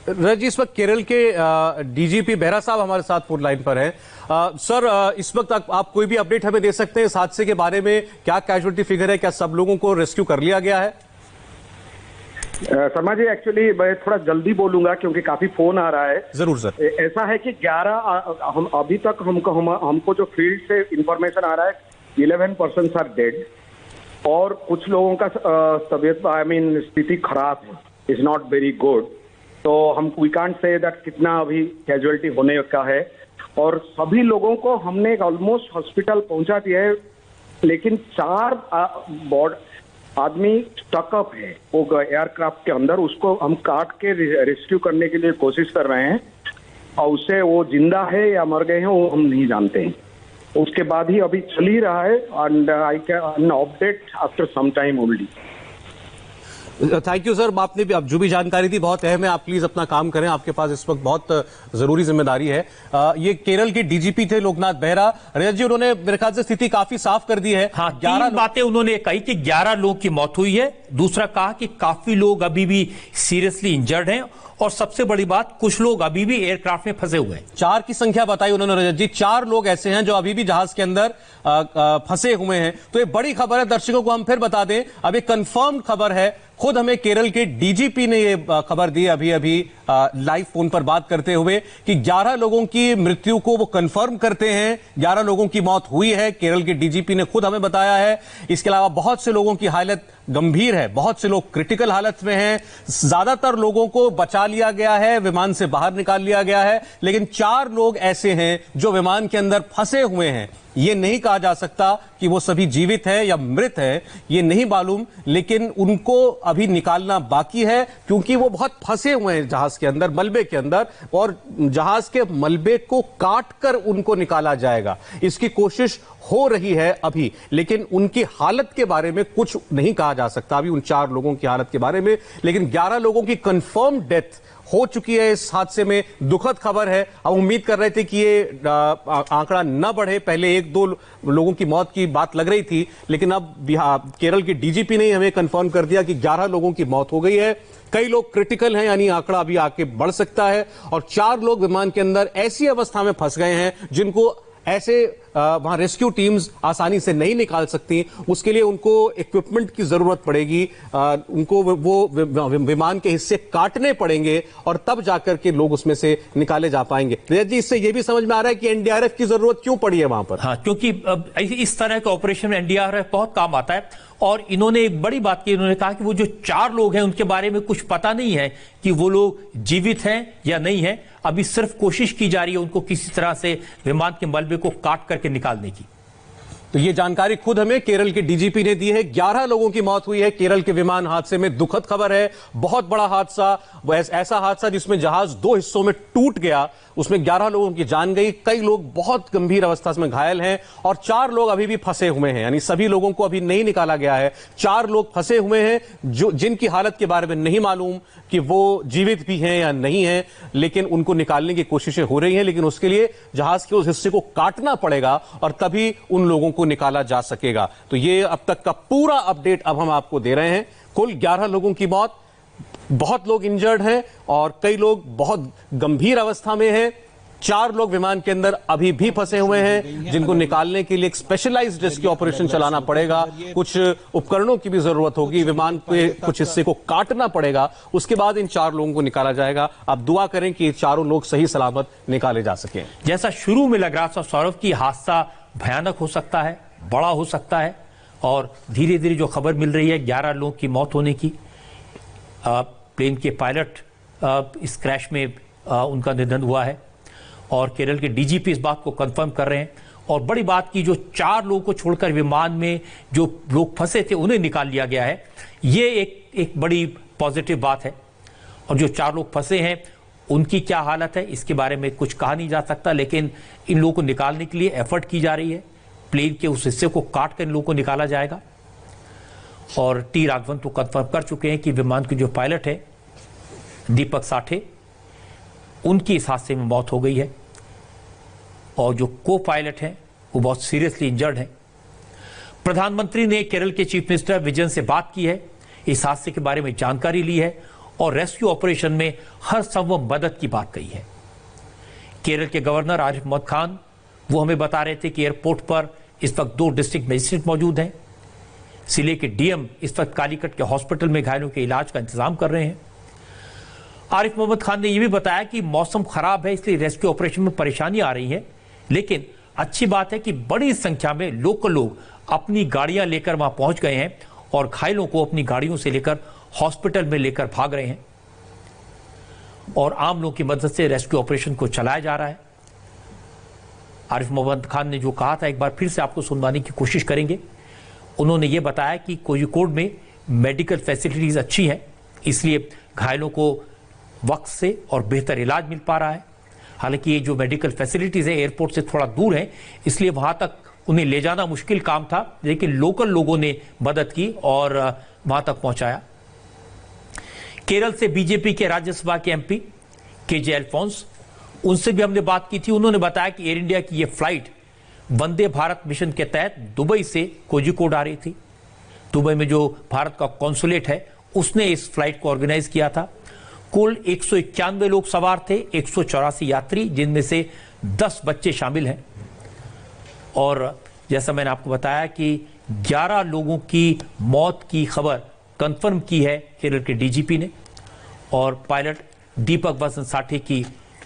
रजी, इस वक्त केरल के डीजीपी बेहरा साहब हमारे साथ फोन लाइन पर हैं। सर, इस वक्त आप कोई भी अपडेट हमें दे सकते हैं इस हादसे के बारे में? क्या कैजुअलिटी फिगर है? क्या सब लोगों को रेस्क्यू कर लिया गया है? शर्मा जी, एक्चुअली मैं थोड़ा जल्दी बोलूंगा क्योंकि काफी फोन आ रहा है। जरूर सर। ऐसा है कि 11 हम अभी तक हमको जो फील्ड से इंफॉर्मेशन आ रहा है 11 पर्सन्स आर डेड और कुछ लोगों का तबीयत स्थिति खराब है, इज नॉट वेरी गुड। तो हम वी कांट से दैट कितना अभी कैजुअलिटी होने का है। और सभी लोगों को हमने ऑलमोस्ट हॉस्पिटल पहुंचा दिया है, लेकिन 4 आदमी स्टकअप है वो एयरक्राफ्ट के अंदर। उसको हम काट के रेस्क्यू करने के लिए कोशिश कर रहे हैं और उससे वो जिंदा है या मर गए हैं वो हम नहीं जानते हैं। उसके बाद ही अभी चल ही रहा है and I can update after some time only. Thank you sir, आपने भी, अब जो भी जानकारी दी बहुत अहम है। आप प्लीज अपना काम करें, आपके पास इस वक्त बहुत जरूरी जिम्मेदारी है। ये केरल के डीजीपी थे लोकनाथ बेहरा। रजत जी, उन्होंने मेरे ख्याल से स्थिति काफी साफ कर दी है। हाँ, 3 बातें उन्होंने कही कि 11 लोगों की मौत हुई है। दूसरा कहा कि काफी लोग अभी भी सीरियसली इंजर्ड हैं और सबसे बड़ी बात, कुछ लोग अभी भी एयरक्राफ्ट में फंसे हुए हैं। 4 की संख्या बताई उन्होंने रजत जी। 4 लोग ऐसे हैं जो अभी भी जहाज के अंदर फंसे हुए हैं। तो ये बड़ी खबर है, दर्शकों को हम फिर बता दें, अब एक कंफर्म्ड खबर है। खुद हमें केरल के डीजीपी ने ये खबर दी अभी अभी लाइव फोन पर बात करते हुए कि 11 लोगों की मृत्यु को वो कंफर्म करते हैं। 11 लोगों की मौत हुई है, केरल के डीजीपी ने खुद हमें बताया है। इसके अलावा बहुत से लोगों की हालत गंभीर है, बहुत से लोग क्रिटिकल हालत में हैं। ज्यादातर लोगों को बचा लिया गया है, विमान से बाहर निकाल लिया गया है, लेकिन 4 लोग ऐसे हैं जो विमान के अंदर फंसे हुए हैं। ये नहीं कहा जा सकता कि वो सभी जीवित है या मृत है, ये नहीं मालूम, लेकिन उनको अभी निकालना बाकी है क्योंकि वो बहुत फंसे हुए हैं जहाज के अंदर, मलबे के अंदर, और जहाज के मलबे को काटकर उनको निकाला जाएगा। इसकी कोशिश हो रही है अभी, लेकिन उनकी हालत के बारे में कुछ नहीं कहा जा सकता अभी उन 4 लोगों की हालत के बारे में। लेकिन 11 लोगों की कंफर्म डेथ हो चुकी है इस हादसे में। दुखद खबर है। अब उम्मीद कर रहे थे कि ये आंकड़ा न बढ़े, पहले 1-2 लोगों की मौत की बात लग रही थी, लेकिन अब केरल के डीजीपी ने हमें कंफर्म कर दिया कि 11 लोगों की मौत हो गई है। कई लोग क्रिटिकल हैं, यानी आंकड़ा अभी आगे बढ़ सकता है, और 4 लोग विमान के अंदर ऐसी अवस्था में फंस गए हैं जिनको ऐसे वहां रेस्क्यू टीम्स आसानी से नहीं निकाल सकती। उसके लिए उनको इक्विपमेंट की जरूरत पड़ेगी, उनको वो विमान के हिस्से काटने पड़ेंगे और तब जाकर के लोग उसमें से निकाले जा पाएंगे। रजत जी, इससे यह भी समझ में आ रहा है कि एनडीआरएफ की जरूरत क्यों पड़ी है वहां पर। हाँ, क्योंकि इस तरह के ऑपरेशन में एनडीआरएफ बहुत काम आता है। और इन्होंने एक बड़ी बात की, इन्होंने कहा कि वो जो 4 लोग हैं उनके बारे में कुछ पता नहीं है कि वो लोग जीवित हैं या नहीं हैं। अभी सिर्फ कोशिश की जा रही है उनको किसी तरह से विमान के मलबे को काट करके निकालने की। तो ये जानकारी खुद हमें केरल के डीजीपी ने दी है। 11 लोगों की मौत हुई है केरल के विमान हादसे में। दुखद खबर है, बहुत बड़ा हादसा, ऐसा हादसा जिसमें जहाज 2 हिस्सों में टूट गया, उसमें 11 लोगों की जान गई, कई लोग बहुत गंभीर अवस्था में घायल हैं, और 4 लोग अभी भी फंसे हुए हैं, यानी सभी लोगों को अभी नहीं निकाला गया है। 4 लोग फंसे हुए हैं जो जिनकी हालत के बारे में नहीं मालूम कि वो जीवित भी हैं या नहीं है, लेकिन उनको निकालने की कोशिशें हो रही हैं। लेकिन उसके लिए जहाज के उस हिस्से को काटना पड़ेगा और तभी उन लोगों को निकाला जा सकेगा। तो ये अब तक का पूरा अपडेट अब हम आपको दे रहे हैं। कुल 11 लोगों की मौत, बहुत लोग इंजर्ड हैं और कई लोग बहुत गंभीर अवस्था में हैं। 4 लोग विमान के अंदर अभी भी फंसे हुए हैं, जिनको निकालने के लिए एक स्पेशलाइज्ड रेस्क्यू ऑपरेशन चलाना पड़ेगा। कुछ उपकरणों की भी जरूरत होगी, विमान के कुछ हिस्से को काटना पड़ेगा, उसके बाद इन 4 लोगों को निकाला जाएगा। आप दुआ करें कि ये 4 लोग सही सलामत निकाले जा सकें। जैसा शुरू में लग रहा था सौरभ की हादसा भयानक हो सकता है, बड़ा हो सकता है, और धीरे धीरे जो खबर मिल रही है 11 लोगों की मौत होने की, प्लेन के पायलट इस क्रैश में उनका निधन हुआ है, और केरल के डीजीपी इस बात को कंफर्म कर रहे हैं। और बड़ी बात की, जो 4 लोगों को छोड़कर विमान में जो लोग फंसे थे उन्हें निकाल लिया गया है, ये एक बड़ी पॉजिटिव बात है। और जो 4 लोग फंसे हैं उनकी क्या हालत है इसके बारे में कुछ कहा नहीं जा सकता, लेकिन इन लोगों को निकालने के लिए एफर्ट की जा रही है। प्लेन के उस हिस्से को काट कर इन लोगों को निकाला जाएगा। और टी राघवन तो कंफर्म कर चुके हैं कि विमान के जो पायलट है दीपक साठे, उनकी इस हादसे में मौत हो गई है, और जो को पायलट हैं वो बहुत सीरियसली इंजर्ड हैं। प्रधानमंत्री ने केरल के चीफ मिनिस्टर विजयन से बात की है, इस हादसे के बारे में जानकारी ली है, और रेस्क्यू ऑपरेशन में हर संभव मदद की बात कही है। केरल के गवर्नर आरिफ मोहम्मद खान वो हमें बता रहे थे कि एयरपोर्ट पर इस वक्त 2 डिस्ट्रिक्ट मजिस्ट्रेट मौजूद हैं। जिले के डीएम इस वक्त कालीकट के हॉस्पिटल में घायलों के इलाज का इंतजाम कर रहे हैं। आरिफ मोहम्मद खान ने यह भी बताया कि मौसम खराब है, इसलिए रेस्क्यू ऑपरेशन में परेशानी आ रही है, लेकिन अच्छी बात है कि बड़ी संख्या में लोकल लोग अपनी गाड़ियां लेकर वहां पहुंच गए हैं और घायलों को अपनी गाड़ियों से लेकर हॉस्पिटल में लेकर भाग रहे हैं और आम लोगों की मदद से रेस्क्यू ऑपरेशन को चलाया जा रहा है। आरिफ मोहम्मद खान ने जो कहा था एक बार फिर से आपको सुनवाने की कोशिश करेंगे। उन्होंने ये बताया कि कोझिकोड में मेडिकल फैसिलिटीज अच्छी हैं, इसलिए घायलों को वक्त से और बेहतर इलाज मिल पा रहा है। हालांकि ये जो मेडिकल फैसिलिटीज है एयरपोर्ट से थोड़ा दूर है, इसलिए वहां तक उन्हें ले जाना मुश्किल काम था, लेकिन लोकल लोगों ने मदद की और वहां तक पहुंचाया। केरल से बीजेपी के राज्यसभा के एमपी केजे अल्फोंस, उनसे भी हमने बात की थी। उन्होंने बताया कि एयर इंडिया की यह फ्लाइट वंदे भारत मिशन के तहत दुबई से कोझिकोड आ रही थी। दुबई में जो भारत का कॉन्सुलेट है उसने इस फ्लाइट को ऑर्गेनाइज किया था। कुल 191 लोग सवार थे, 184 यात्री, जिनमें से 10 बच्चे शामिल हैं। और जैसा मैंने आपको बताया कि 11 लोगों की मौत की खबर कंफर्म की है केरल के डीजीपी ने, और पायलट दीपक बसंत साठे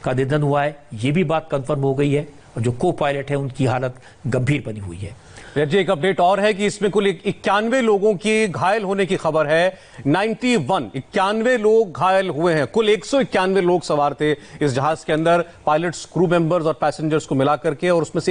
का निधन हुआ है, ये भी बात कंफर्म हो गई है, और जो को पायलट है उनकी हालत गंभीर बनी हुई है। जी, एक अपडेट और है कि इसमें कुल 91 लोगों की घायल होने की खबर है। 91 लोग घायल हुए हैं। कुल 191 लोग सवार थे इस जहाज के अंदर, पायलट्स, क्रू मेंबर्स और पैसेंजर्स को मिलाकर के, और उसमें से